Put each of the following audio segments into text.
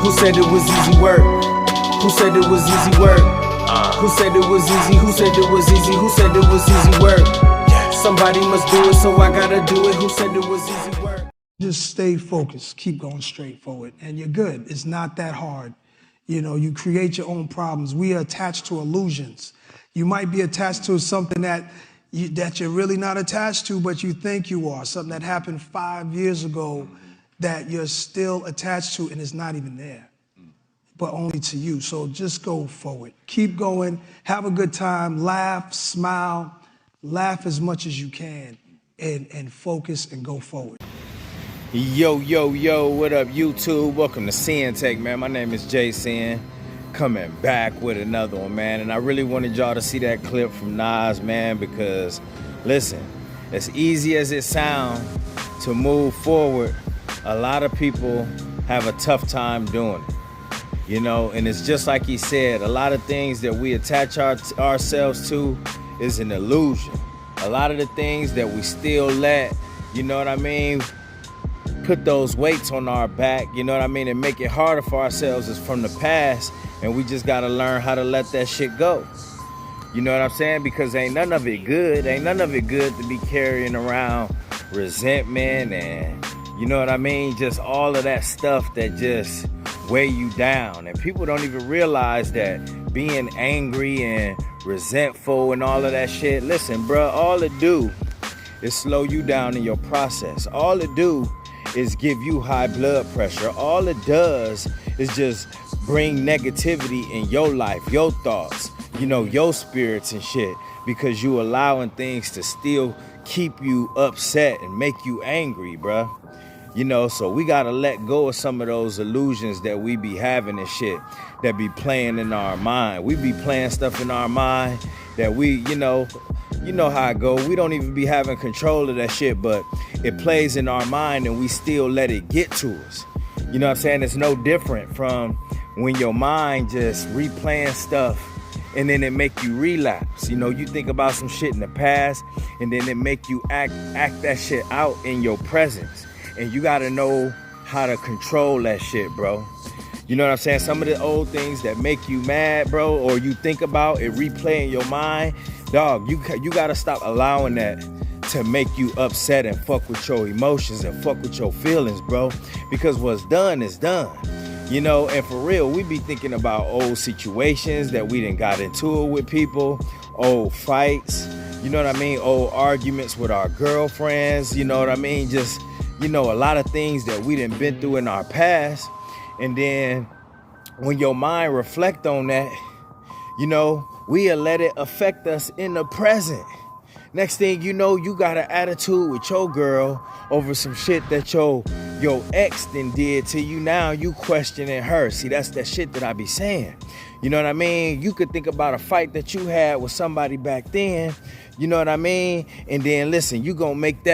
Who said it was easy work? Who said it was easy work? Who said it was easy? Who said it was easy? Who said it was easy work? Somebody must do it, so I gotta do it. Who said it was easy work? Just stay focused, keep going straight forward, and you're good. It's not that hard. You know, you create your own problems. We are attached to illusions. You might be attached to something that you're really not attached to, but you think you are. Something that happened 5 years ago that you're still attached to and it's not even there, but only to you. So just go forward. Keep going, have a good time, laugh, smile, laugh as much as you can, and focus and go forward. Yo, what up, YouTube? Welcome to Sinn-Take, man. My name is Jason, coming back with another one, man. And I really wanted y'all to see that clip from Nas, man, because, listen, as easy as it sounds to move forward, a lot of people have a tough time doing it, you know? And it's just like he said, a lot of things that we attach ourselves to is an illusion. A lot of the things that we still let, you know what I mean, put those weights on our back, you know what I mean, and make it harder for ourselves is from the past, and we just gotta learn how to let that shit go. You know what I'm saying? Because ain't none of it good. Ain't none of it good to be carrying around resentment and, you know what I mean, just all of that stuff that just weigh you down. And people don't even realize that being angry and resentful and all of that shit, listen, bruh, all it do is slow you down in your process. All it do is give you high blood pressure. All it does is just bring negativity in your life, your thoughts, you know, your spirits and shit, because you allowing things to still keep you upset and make you angry, bruh. You know, so we gotta let go of some of those illusions that we be having and shit that be playing in our mind. We be playing stuff in our mind that we, you know how it go. We don't even be having control of that shit, but it plays in our mind and we still let it get to us. You know what I'm saying? It's no different from when your mind just replaying stuff and then it make you relapse. You know, you think about some shit in the past and then it make you act that shit out in your presence. And you gotta know how to control that shit, bro. You know what I'm saying? Some of the old things that make you mad, bro, or you think about it replay in your mind, dog, you gotta stop allowing that to make you upset and fuck with your emotions and fuck with your feelings, bro. Because what's done is done. You know, and for real, we be thinking about old situations that we done got into it with people, old fights, you know what I mean? Old arguments with our girlfriends, you know what I mean? Just, you know, a lot of things that we done been through in our past. And then when your mind reflect on that, you know, we'll let it affect us in the present. Next thing you know, you got an attitude with your girl over some shit that your ex then did to you. Now you questioning her. See, that's that shit that I be saying. You know what I mean? You could think about a fight that you had with somebody back then. You know what I mean? And then listen, you gonna let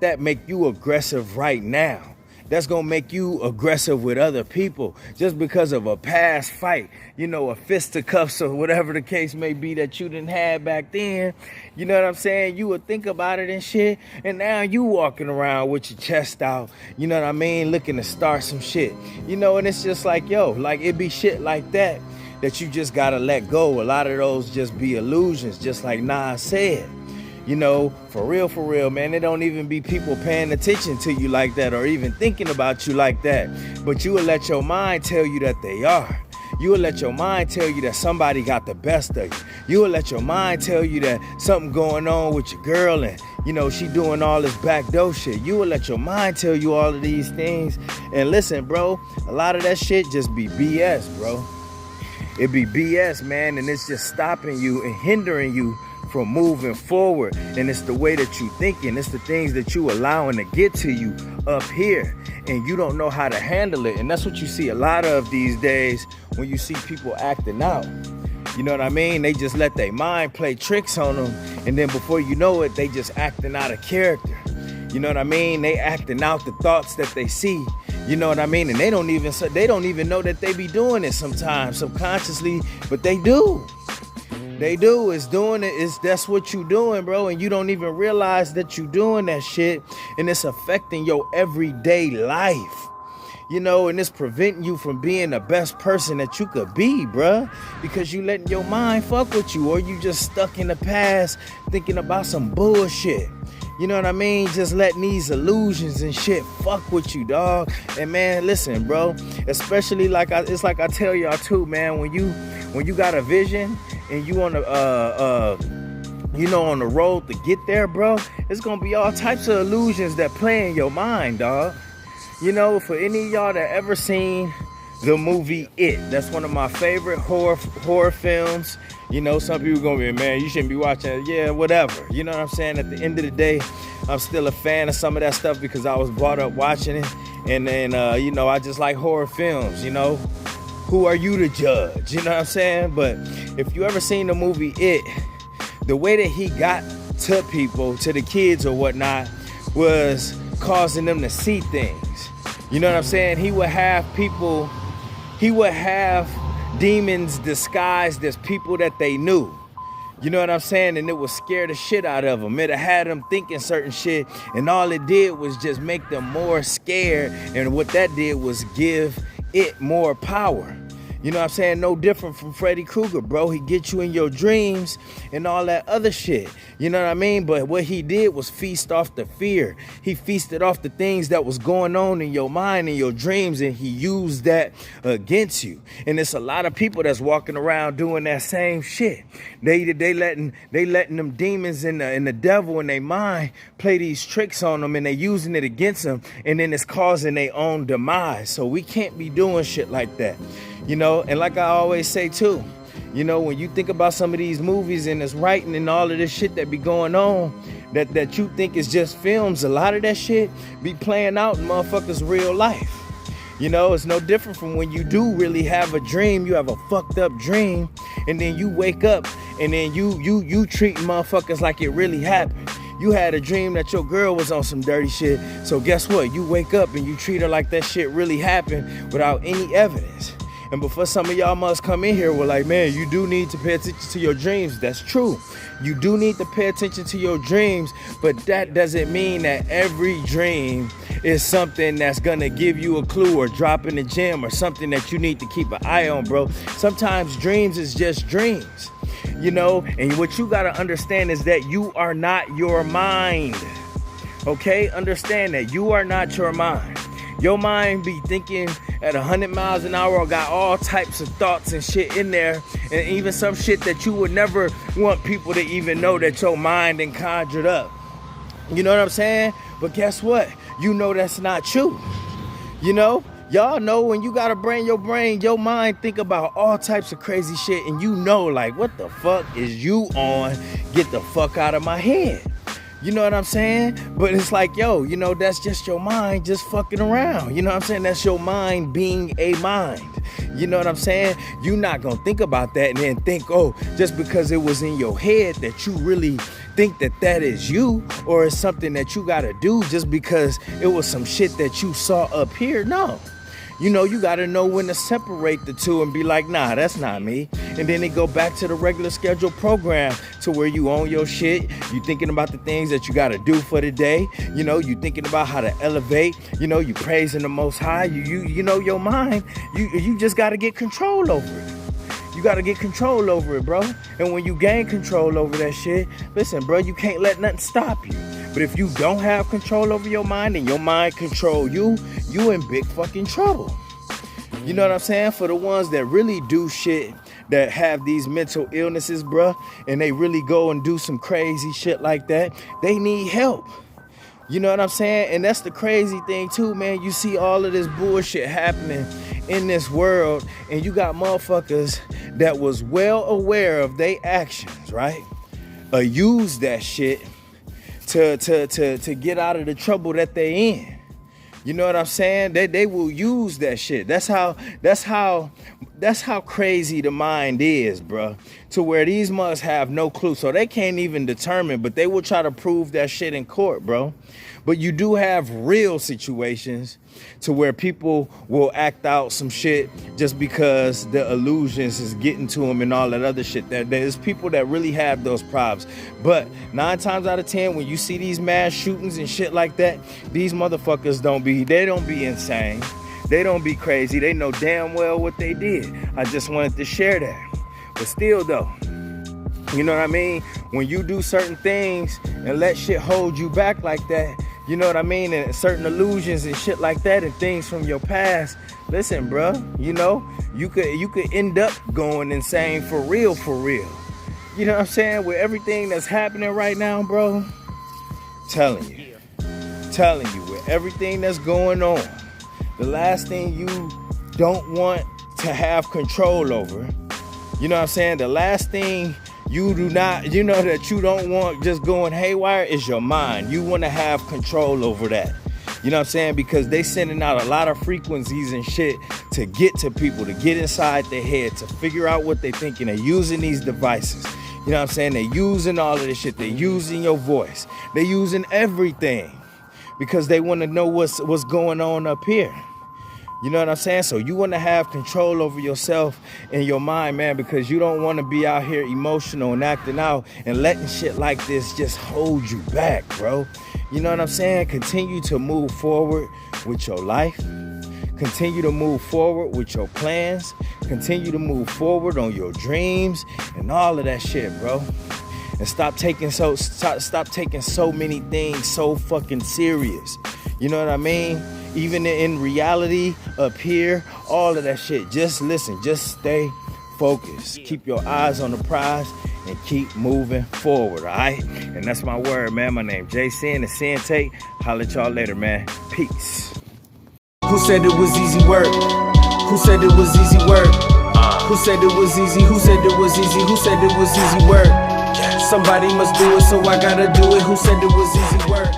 that make you aggressive right now. That's gonna make you aggressive with other people just because of a past fight, you know, a fisticuffs or whatever the case may be that you didn't have back then. You know what I'm saying? You would think about it and shit, and now you walking around with your chest out, you know what I mean, looking to start some shit. You know, and it's just like, yo, like it be shit like that you just gotta let go. A lot of those just be illusions, just like Nas said. You know, for real, man, it don't even be people paying attention to you like that or even thinking about you like that. But you will let your mind tell you that they are. You will let your mind tell you that somebody got the best of you. You will let your mind tell you that something going on with your girl and, you know, she doing all this backdoor shit. You will let your mind tell you all of these things. And listen, bro, a lot of that shit just be BS, bro. It be BS, man, and it's just stopping you and hindering you from moving forward. And it's the way that you thinking, it's the things that you allowing to get to you up here, and you don't know how to handle it. And that's what you see a lot of these days when you see people acting out. You know what I mean? They just let their mind play tricks on them, and then before you know it, they just acting out of character. You know what I mean? They acting out the thoughts that they see. You know what I mean? And they don't even know that they be doing it sometimes subconsciously, but they do. They do. It's doing it. That's what you doing, bro. And you don't even realize that you doing that shit, and it's affecting your everyday life. You know, and it's preventing you from being the best person that you could be, bruh. Because you letting your mind fuck with you, or you just stuck in the past thinking about some bullshit. You know what I mean? Just letting these illusions and shit fuck with you, dog. And man, listen, bro. Especially it's like I tell y'all too, man. When you got a vision and you on the on the road to get there, bro, it's gonna be all types of illusions that play in your mind, dog. You know, for any of y'all that ever seen the movie It, that's one of my favorite horror films. You know, some people gonna be, man, you shouldn't be watching it. Yeah, whatever. You know what I'm saying? At the end of the day, I'm still a fan of some of that stuff because I was brought up watching it. And then, I just like horror films, you know. Who are you to judge? You know what I'm saying? But if you ever seen the movie It, the way that he got to people, to the kids or whatnot, was causing them to see things. You know what I'm saying? He would have demons disguised as people that they knew. You know what I'm saying? And it would scare the shit out of them. It had them thinking certain shit, and all it did was just make them more scared. And what that did was give it more power. You know what I'm saying? No different from Freddy Krueger, bro. He get you in your dreams and all that other shit. You know what I mean? But what he did was feast off the fear. He feasted off the things that was going on in your mind and your dreams, and he used that against you. And it's a lot of people that's walking around doing that same shit. They letting them demons and the devil in their mind play these tricks on them, and they using it against them, and then it's causing their own demise. So we can't be doing shit like that. You know, and like I always say too, you know, when you think about some of these movies and this writing and all of this shit that be going on, that you think is just films, a lot of that shit be playing out in motherfuckers' real life. You know, it's no different from when you do really have a dream. You have a fucked up dream, and then you wake up and then you treat motherfuckers like it really happened. You had a dream that your girl was on some dirty shit, so guess what? You wake up and you treat her like that shit really happened without any evidence. And before some of y'all must come in here with like, man, you do need to pay attention to your dreams. That's true. You do need to pay attention to your dreams, but that doesn't mean that every dream is something that's gonna give you a clue or drop in the gym or something that you need to keep an eye on, bro. Sometimes dreams is just dreams, you know? And what you gotta understand is that you are not your mind, okay? Understand that you are not your mind. Your mind be thinking at 100 miles an hour, or got all types of thoughts and shit in there, and even some shit that you would never want people to even know that your mind and conjured up. You know what I'm saying? But guess what? You know that's not you. You know? Y'all know when you gotta brain, your mind think about all types of crazy shit, and you know, like, what the fuck is you on? Get the fuck out of my head. You know what I'm saying? But it's like, yo, you know, that's just your mind just fucking around. You know what I'm saying? That's your mind being a mind. You know what I'm saying? You're not gonna think about that and then think, oh, just because it was in your head that you really think that is you, or it's something that you gotta do just because it was some shit that you saw up here. No. You know, you got to know when to separate the two and be like, nah, that's not me. And then they go back to the regular scheduled program to where you own your shit. You thinking about the things that you got to do for the day. You know, you thinking about how to elevate. You know, you praising the Most High. You know, your mind, you just got to get control over it. You got to get control over it, bro. And when you gain control over that shit, listen, bro, you can't let nothing stop you. But if you don't have control over your mind and your mind control you in big fucking trouble. You know what I'm saying? For the ones that really do shit, that have these mental illnesses, bruh, and they really go and do some crazy shit like that, they need help. You know what I'm saying? And that's the crazy thing too, man. You see all of this bullshit happening in this world, and you got motherfuckers that was well aware of their actions, right? Use that shit to get out of the trouble that they in. You know what I'm saying? They will use that shit. That's how crazy the mind is, bro. To where these mugs have no clue. So they can't even determine, but they will try to prove that shit in court, bro. But you do have real situations to where people will act out some shit just because the illusions is getting to them and all that other shit. There's people that really have those problems. But 9 times out of 10, when you see these mass shootings and shit like that, these motherfuckers don't be insane. They don't be crazy. They know damn well what they did. I just wanted to share that. But still though, you know what I mean? When you do certain things and let shit hold you back like that, you know what I mean? And certain illusions and shit like that and things from your past, listen, bro, you know, you could end up going insane for real, for real. You know what I'm saying? With everything that's happening right now, bro, telling you, with everything that's going on, the last thing you don't want to have control over, you know what I'm saying? The last thing you do not, you know, that you don't want just going haywire is your mind. You want to have control over that. You know what I'm saying? Because they sending out a lot of frequencies and shit to get to people, to get inside their head, to figure out what they're thinking. They're using these devices. You know what I'm saying? They're using all of this shit. They're using your voice. They're using everything because they want to know what's going on up here. You know what I'm saying? So you want to have control over yourself and your mind, man, because you don't want to be out here emotional and acting out and letting shit like this just hold you back, bro. You know what I'm saying? Continue to move forward with your life. Continue to move forward with your plans. Continue to move forward on your dreams and all of that shit, bro. And stop taking so many things so fucking serious. You know what I mean? Even in reality, up here, all of that shit. Just listen, just stay focused. Keep your eyes on the prize and keep moving forward, all right? And that's my word, man. My name Sinn, the Sinn-Take. Holla at y'all later, man. Peace. Who said it was easy work? Who said it was easy work? Who said it was easy? Who said it was easy? Who said it was easy work? Somebody must do it, so I gotta do it. Who said it was easy work?